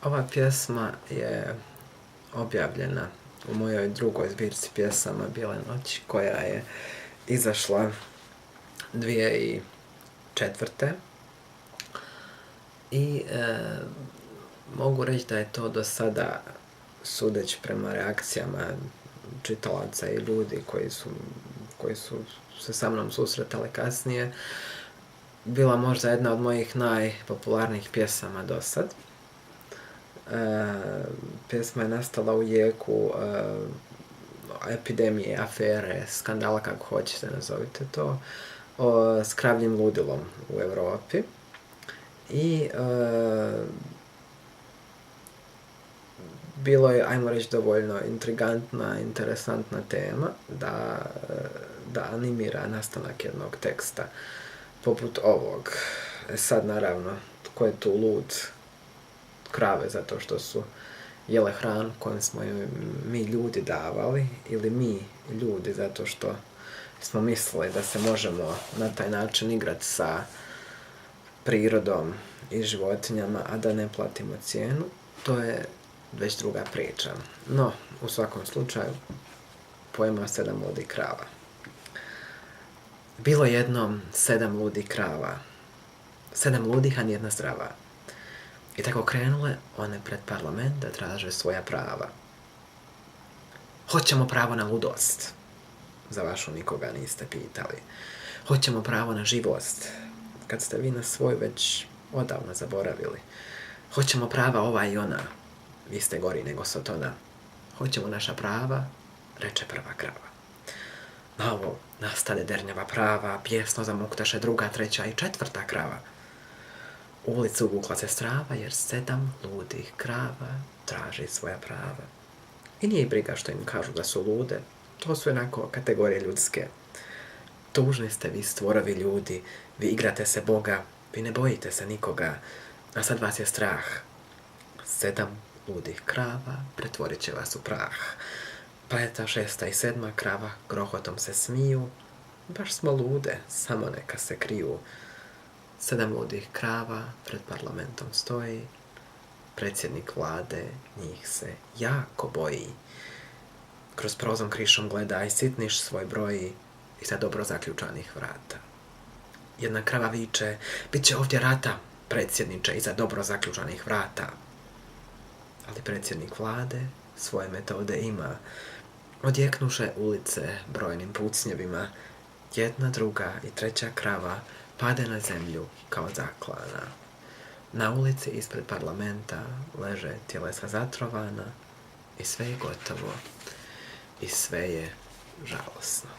Ova pjesma je objavljena u mojoj drugoj zbirci pjesama Bijele noći, koja je izašla 2004. I mogu reći da je to do sada, sudeći prema reakcijama čitalaca i ljudi koji su se sa mnom susretali kasnije, bila možda jedna od mojih najpopularnijih pjesama do sad. Pjesma je nastala u jeku epidemije, afere, skandala, kako hoćete nazovite to, s kravljim ludilom u Europi. I bilo je, ajmo reći, dovoljno intrigantna, interesantna tema da animira nastanak jednog teksta poput ovog. Sad, naravno, tko je tu lud? Krave zato što su jele hranu koju smo mi ljudi davali, ili mi ljudi zato što smo mislili da se možemo na taj način igrati sa prirodom i životinjama, a da ne platimo cijenu. To je već druga priča. No, u svakom slučaju, poema 7 ludih krava. Bilo jednom 7 ludih krava, 7 ludih, a nijedna zdrava. I tako krenule one pred parlament da traže svoja prava. Hoćemo pravo na ludost, za vašu nikoga niste pitali. Hoćemo pravo na živost, kad ste vi na svoj već odavno zaboravili. Hoćemo prava ova i ona, vi ste gori nego Sotona. Hoćemo naša prava, reče prva krava. Na ovo nastade dernjava prava, pjesno zamuktaše druga, treća i četvrta krava. U ulicu uvukla se strava, jer 7 ludih krava traži svoja prava. I nije ih briga što im kažu da su lude, to su jednako kategorije ljudske. Tužni ste vi stvorovi ljudi, vi igrate se Boga, vi ne bojite se nikoga, a sad vas je strah. 7 ludih krava pretvorit će vas u prah. 5., 6. i 7. krava grohotom se smiju, baš smo lude, samo neka se kriju. 7 ludih krava pred parlamentom stoji, predsjednik vlade njih se jako boji. Kroz prozom krišom gleda i sitniš svoj broji iza dobro zaključanih vrata. Jedna krava viče, bit će ovdje rata, predsjedniče, iza dobro zaključanih vrata. Ali predsjednik vlade svoje metode ima. Odjeknuše ulice brojnim pucnjevima, 1., 2. i 3. krava pade na zemlju kao zaklana. Na ulici ispred parlamenta leže tjelesa zatrovana i sve je gotovo i sve je žalosno.